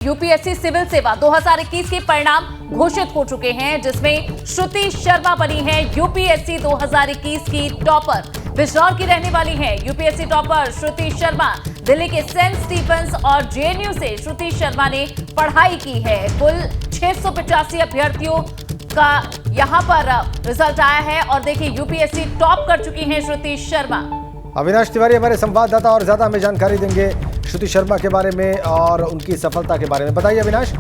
UPSC civil सेवा 2021 के परिणाम घोषित हो चुके हैं, जिसमें श्रुति शर्मा बनी है यूपीएससी 2021 की टॉपर। बिजनौर की रहने वाली है यूपीएससी टॉपर श्रुति शर्मा। दिल्ली के सेंट स्टीफेंस और जेएनयू से श्रुति शर्मा ने पढ़ाई की है। कुल 685 अभ्यर्थियों का यहां पर रिजल्ट आया है और देखिए यूपीएससी टॉप कर चुकी हैं श्रुति शर्मा। अविनाश तिवारी हमारे संवाददाता और ज्यादा हमें जानकारी देंगे श्रुति शर्मा के बारे में और उनकी सफलता के बारे में। बताइए अविनाश।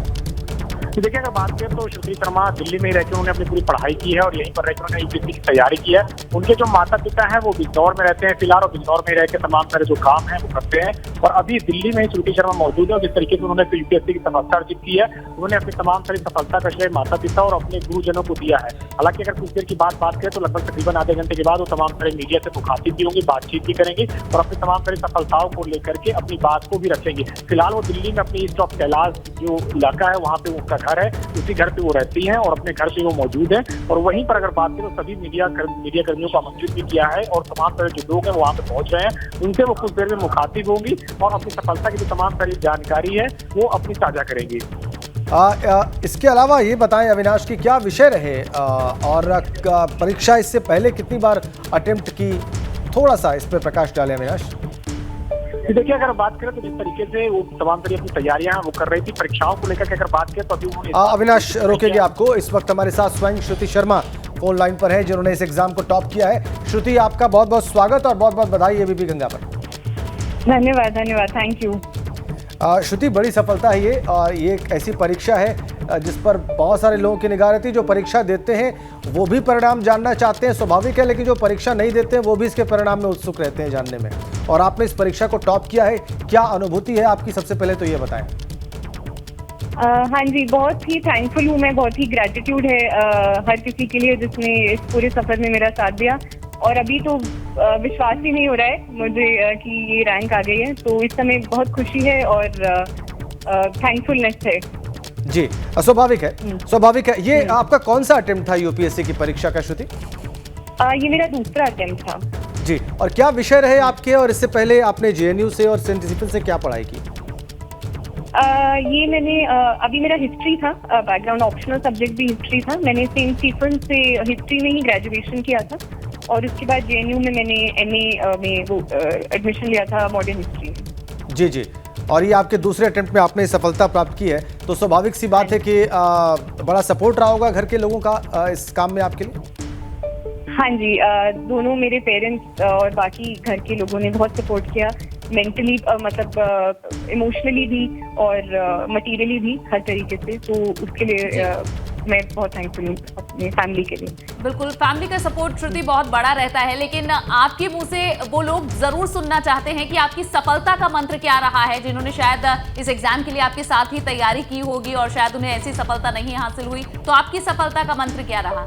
देखिए, अगर बात करें तो श्रुति शर्मा दिल्ली में ही रहकर उन्होंने अपनी पूरी पढ़ाई की है और यहीं पर रहकर उन्होंने यूपीएससी की तैयारी की है। उनके जो माता पिता हैं वो बिजनौर में रहते हैं फिलहाल, और बिजनौर में रहकर तमाम सारे जो काम है वो करते हैं। और अभी दिल्ली में ही श्रुति शर्मा मौजूद है और जिस तरीके से उन्होंने यूपीएससी की सफलता अर्जित की है, उन्होंने अपनी तमाम सारी सफलता का श्रेय माता पिता और अपने गुरुजनों को दिया है। हालांकि अगर कुछ देर की बात करें तो लगभग तकरीबन आधे घंटे के बाद वो तमाम सारे मीडिया से मुखातिब भी होंगे, बातचीत भी करेंगे और अपनी तमाम सारी सफलताओं को लेकर के अपनी बात को भी रखेंगे। फिलहाल वो दिल्ली में अपनी ईस्ट ऑफ कैलाश जो इलाका है वहाँ पे उनका घर है, उसी घर पे वो रहती हैं और अपने घर पे वो मौजूद है। और वहीं पर अगर बात करें तो सभी मीडिया कर्मियों को आमंत्रित भी किया है और तमाम तरह जो लोग हैं वहाँ पे पहुंच रहे हैं, उनसे वो कुछ देर में मुखातिब होंगी और अपनी सफलता की जो तमाम सारी जानकारी है वो अपनी साझा करेंगी। इसके अलावा ये बताएं अविनाश की क्या विषय रहे और परीक्षा इससे पहले कितनी बार अटेम्प्ट की, थोड़ा सा इस पर प्रकाश डालें अविनाश। देखिए, अगर बात करें तो जिस तरीके से वो तमाम तरह अपनी तैयारियां वो कर रही थी परीक्षाओं को लेकर के, अगर बात करें तो अभी उन्होंने अविनाश रोकेंगे आपको। इस वक्त हमारे साथ स्वयं श्रुति शर्मा फोन लाइन पर है जिन्होंने इस एग्जाम को टॉप किया है। श्रुति, आपका बहुत बहुत स्वागत और बहुत बहुत बधाई एबीपी गंगा पर। धन्यवाद, थैंक यू। श्रुति, बड़ी सफलता है ये, और ये एक ऐसी परीक्षा है जिस पर बहुत सारे लोगों की निगाह रहती है। जो परीक्षा देते हैं वो भी परिणाम जानना चाहते हैं, स्वाभाविक है, लेकिन जो परीक्षा नहीं देते हैं वो भी इसके परिणाम में उत्सुक रहते हैं जानने में। और आपने इस परीक्षा को टॉप किया है, क्या अनुभूति है आपकी, सबसे पहले तो ये बताएं। हाँ जी, बहुत ही थैंकफुल हूँ मैं, बहुत ही ग्रैटिट्यूड है हर किसी के लिए जिसने इस पूरे सफर में मेरा साथ दिया। और अभी तो विश्वास ही नहीं हो रहा है मुझे कि ये रैंक आ गई है, तो इस समय बहुत खुशी है और थैंकफुलनेस है। जी, स्वाभाविक है। ये आपका कौन सा अटेम्प्ट था यूपीएससी की परीक्षा का श्रुति? ये मेरा दूसरा अटेम्प्ट था जी। और क्या विषय रहे आपके, और इससे पहले आपने जेएनयू से और सेंट स्टीफेंस से क्या पढ़ाई की? ये मैंने अभी मेरा हिस्ट्री था, बैकग्राउंड ऑप्शनल सब्जेक्ट भी हिस्ट्री था। मैंने सेंट स्टीफेंस से हिस्ट्री में ही ग्रेजुएशन किया था और उसके बाद जेएनयू में मैंने एमए में वो एडमिशन लिया था मॉडर्न हिस्ट्री में। जी। और ये आपके दूसरे अटेम्प्ट में आपने सफलता प्राप्त की है, तो स्वाभाविक सी बात है कि बड़ा सपोर्ट रहा होगा घर के लोगों का इस काम में आपके लिए। हाँ जी, दोनों मेरे पेरेंट्स और बाकी घर के लोगों ने बहुत सपोर्ट किया, मेंटली मतलब इमोशनली भी और मटेरियली भी, हर तरीके से। तो उसके लिए मैं बहुत थैंकफुल हूँ अपनी फैमिली के लिए। बिल्कुल, फैमिली का सपोर्ट श्रुति बहुत बड़ा रहता है, लेकिन आपके मुंह से वो लोग जरूर सुनना चाहते हैं कि आपकी सफलता का मंत्र क्या रहा है, जिन्होंने शायद इस एग्जाम के लिए आपके साथ ही तैयारी की होगी और शायद उन्हें ऐसी सफलता नहीं हासिल हुई। तो आपकी सफलता का मंत्र क्या रहा?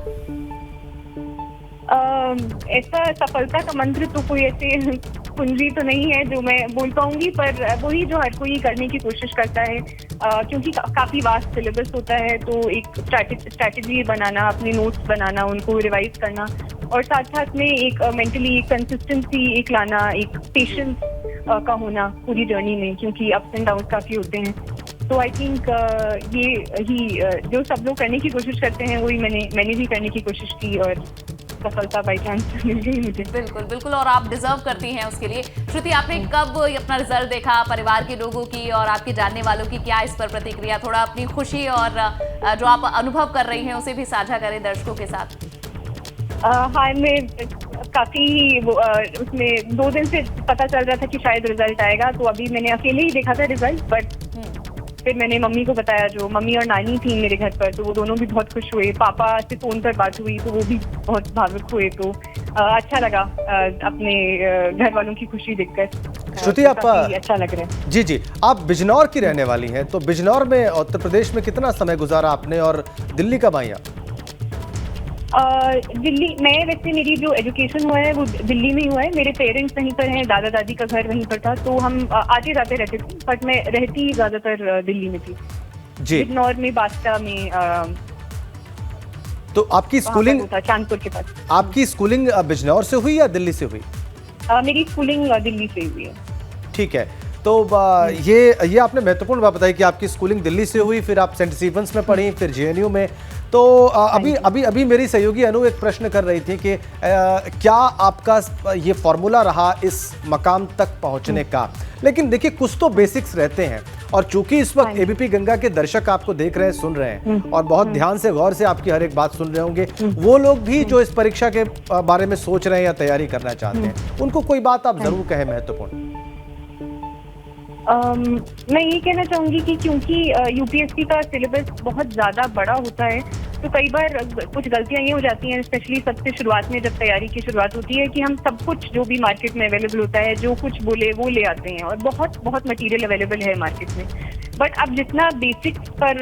ऐसा सफलता का मंत्र तो कोई ऐसे कुंजी तो नहीं है जो मैं बोल पाऊंगी, पर वही जो हर कोई करने की कोशिश करता है, क्योंकि काफी वास्ट सिलेबस होता है, तो एक स्ट्रैटेजी बनाना, अपने नोट्स बनाना, उनको रिवाइज करना और साथ साथ में एक मेंटली एक कंसिस्टेंसी एक लाना, एक पेशेंस का होना पूरी जर्नी में, क्योंकि अप्स एंड डाउन काफी होते हैं। तो आई थिंक ये ही जो सब लोग करने की कोशिश करते हैं वही मैंने भी करने की कोशिश की और सफलता बाई चांस मिल गई मुझे। बिल्कुल, और आप डिजर्व करती हैं उसके लिए। श्रुति, आपने कब अपना रिजल्ट देखा, परिवार के लोगों की और आपके जानने वालों की क्या इस पर प्रतिक्रिया? थोड़ा अपनी खुशी और जो आप अनुभव कर रही हैं उसे भी साझा करें दर्शकों के साथ। हाँ, मैं काफी उसमें 2 दिन से पता चल रहा था कि शायद रिजल्ट आएगा, तो अभी मैंने अकेले ही देखा था रिजल्ट, बट फिर मैंने मम्मी को बताया, जो मम्मी और नानी थी मेरे घर पर, तो वो दोनों भी बहुत खुश हुए। पापा से फोन पर बात हुई तो वो भी बहुत भावुक हुए, तो अच्छा लगा अपने घर वालों की खुशी देखकर। श्रुति, आप अच्छा लग रहा है। जी, आप बिजनौर की रहने वाली हैं, तो बिजनौर में उत्तर प्रदेश में कितना समय गुजारा आपने और दिल्ली कब आई आप? दिल्ली, मैं वैसे मेरी जो एजुकेशन हुआ है वो दिल्ली में ही हुआ है। मेरे पेरेंट्स वहीं पर हैं, दादा दादी का घर वहीं पर था, तो हम आते जाते रहते थे, बट मैं रहती ज्यादातर दिल्ली में थी जी, बिजनौर में, बास्ता में। तो आपकी स्कूलिंग चांदपुर के पास। आपकी स्कूलिंग बिजनौर से हुई या दिल्ली से हुई? मेरी स्कूलिंग दिल्ली से हुई है। ठीक है, तो ये आपने महत्वपूर्ण बात बताई कि आपकी स्कूलिंग दिल्ली से हुई, फिर आप सेंट स्टीफेंस में पढ़ी, फिर जेएनयू में। तो अभी मेरी सहयोगी अनु एक प्रश्न कर रही थी कि क्या आपका ये फॉर्मूला रहा इस मकाम तक पहुंचने का। लेकिन देखिए कुछ तो बेसिक्स रहते हैं, और चूंकि इस वक्त एबीपी गंगा के दर्शक आपको देख रहे हैं, सुन रहे हैं और बहुत ध्यान से गौर से आपकी हर एक बात सुन रहे होंगे, वो लोग भी जो इस परीक्षा के बारे में सोच रहे हैं या तैयारी करना चाहते हैं, उनको कोई बात आप जरूर कहें महत्वपूर्ण। मैं ये कहना चाहूंगी कि क्योंकि यूपीएससी का सिलेबस बहुत ज़्यादा बड़ा होता है, तो कई बार कुछ गलतियां ये हो जाती हैं, स्पेशली सबसे शुरुआत में जब तैयारी की शुरुआत होती है, कि हम सब कुछ जो भी मार्केट में अवेलेबल होता है, जो कुछ बोले वो ले आते हैं, और बहुत बहुत मटेरियल अवेलेबल है मार्केट में। बट अब जितना बेसिक्स पर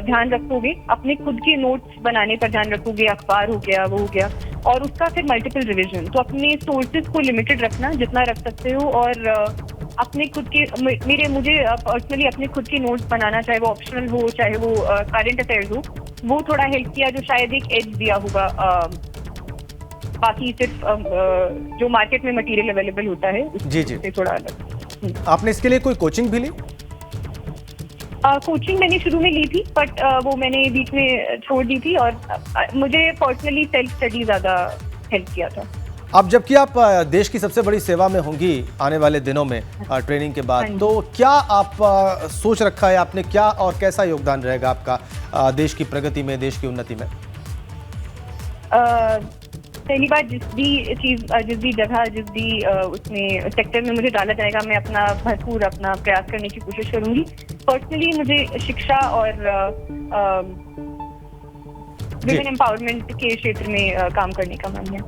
ध्यान रखोगे, अपने खुद के नोट्स बनाने पर ध्यान रखोगे, अखबार हो गया, वो हो गया, और उसका फिर मल्टीपल रिविजन, तो अपने सोर्सेज को लिमिटेड रखना जितना रख सकते हो, और अपने खुद के मुझे पर्सनली अपने खुद के नोट्स बनाना, चाहे वो ऑप्शनल हो चाहे वो करंट अफेयर्स हो, वो थोड़ा हेल्प किया, जो शायद एक एज दिया होगा बाकी सिर्फ जो मार्केट में मटेरियल अवेलेबल होता है उससे थोड़ा अलग। आपने इसके लिए कोई कोचिंग भी ली? कोचिंग मैंने शुरू में ली थी, बट वो मैंने बीच में छोड़ दी थी, और मुझे पर्सनली सेल्फ स्टडी ज़्यादा हेल्प किया था। अब जबकि आप देश की सबसे बड़ी सेवा में होंगी आने वाले दिनों में ट्रेनिंग के बाद, तो क्या आप सोच रखा है आपने, क्या और कैसा योगदान रहेगा आपका देश की प्रगति में, देश की उन्नति में? पहली बात, जिस भी जगह, जिस भी उसमें सेक्टर में मुझे डाला जाएगा, मैं अपना भरपूर अपना प्रयास करने की कोशिश करूंगी। पर्सनली मुझे शिक्षा और विमेन एम्पावरमेंट के क्षेत्र में काम करने का मन है।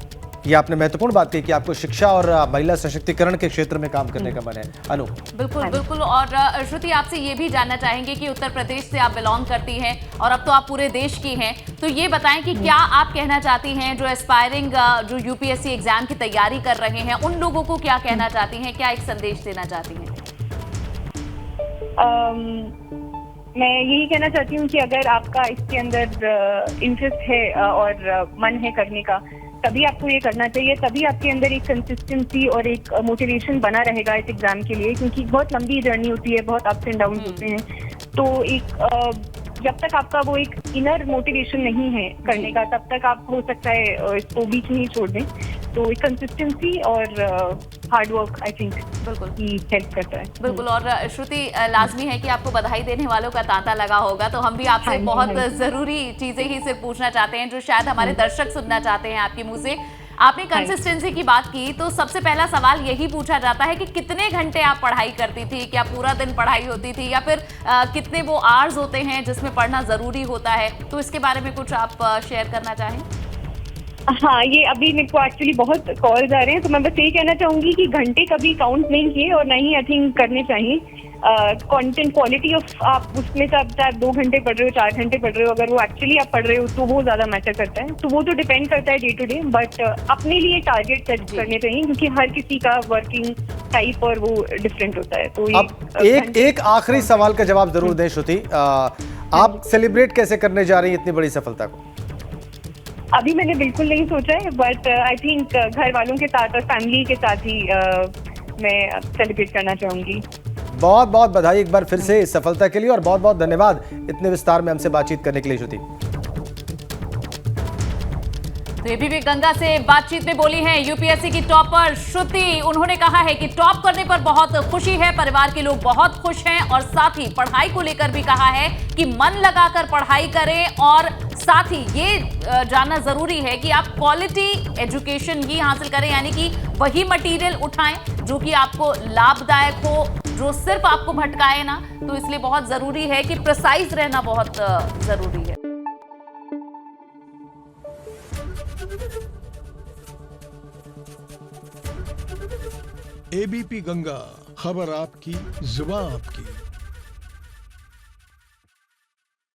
ये आपने महत्वपूर्ण बात कही कि आपको शिक्षा और महिला सशक्तिकरण के क्षेत्र में काम करने का मन है। अनु? बिल्कुल। और श्रुति, आपसे ये भी जानना चाहेंगे कि उत्तर प्रदेश से आप बिलोंग करती हैं और अब तो आप पूरे देश की हैं, तो ये बताएं कि क्या आप कहना चाहती हैं जो एस्पायरिंग जो यूपीएससी एग्जाम की तैयारी कर रहे हैं, उन लोगों को क्या कहना चाहती हैं, क्या एक संदेश देना चाहती हैं? मैं यही कहना चाहती हूँ कि अगर आपका इसके अंदर इंटरेस्ट है और मन है करने का, तभी आपको ये करना चाहिए, तभी आपके अंदर एक कंसिस्टेंसी और एक मोटिवेशन बना रहेगा इस एग्जाम के लिए, क्योंकि बहुत लंबी जर्नी होती है, बहुत अप्स एंड डाउन होते हैं। तो एक जब तक आपका वो एक इनर मोटिवेशन नहीं है करने का, तब तक आप हो सकता है इसको बीच में ही छोड़ दें। तो एक कंसिस्टेंसी और हार्ड वर्क आई थिंक बिल्कुल ही हेल्प करता है। बिल्कुल। और श्रुति, लाजमी है कि आपको बधाई देने वालों का तांता लगा होगा, तो हम भी आपसे बहुत जरूरी चीजें ही सिर्फ पूछना चाहते हैं जो शायद हमारे दर्शक सुनना चाहते हैं आपके मुंह से। आपने कंसिस्टेंसी की बात की, तो सबसे पहला सवाल यही पूछा जाता है कि कितने घंटे आप पढ़ाई करती थी, क्या पूरा दिन पढ़ाई होती थी, या फिर कितने वो आवर्स होते हैं जिसमें पढ़ना जरूरी होता है, तो इसके बारे में कुछ आप शेयर करना चाहें? हाँ, ये अभी मेरे को एक्चुअली बहुत कॉल्स आ रहे हैं, तो मैं बस यही कहना चाहूंगी कि घंटे कभी काउंट नहीं किए और नहीं आई थिंक करने चाहिए। कंटेंट क्वालिटी ऑफ आप उसमें से आप 2 घंटे पढ़ रहे हो, 4 घंटे पढ़ रहे हो, अगर वो एक्चुअली आप पढ़ रहे हो तो वो ज्यादा मैटर करता है। तो वो तो डिपेंड करता है डे टू डे, बट अपने लिए टारगेट सेट करने चाहिए, क्योंकि हर किसी का वर्किंग टाइप और वो डिफरेंट होता है। तो अब एक आखिरी सवाल का जवाब जरूर दें श्रुति, आप सेलिब्रेट कैसे करने जा रही हैं इतनी बड़ी सफलता को? अभी मैंने बिल्कुल नहीं सोचा है, बट आई थिंक घर वालों के साथ और फैमिली के साथ ही मैं सेलिब्रेट करना चाहूंगी। बहुत बहुत बधाई एक बार फिर से इस सफलता के लिए, और बहुत बहुत धन्यवाद इतने विस्तार में हमसे बातचीत करने के लिए श्रुति। तो एबीपी गंगा से बातचीत में बोली हैं यूपीएससी की टॉपर श्रुति। उन्होंने कहा है कि टॉप करने पर बहुत खुशी है, परिवार के लोग बहुत खुश हैं, और साथ ही पढ़ाई को लेकर भी कहा है कि मन लगाकर पढ़ाई करें, और साथ ही ये जानना जरूरी है कि आप क्वालिटी एजुकेशन ही हासिल करें, यानी कि वही मटेरियल उठाएं जो कि आपको लाभदायक हो, जो सिर्फ आपको भटकाए ना। तो इसलिए बहुत जरूरी है कि प्रिसाइज रहना बहुत जरूरी है। एबीपी गंगा, खबर आपकी, जुबान आपकी।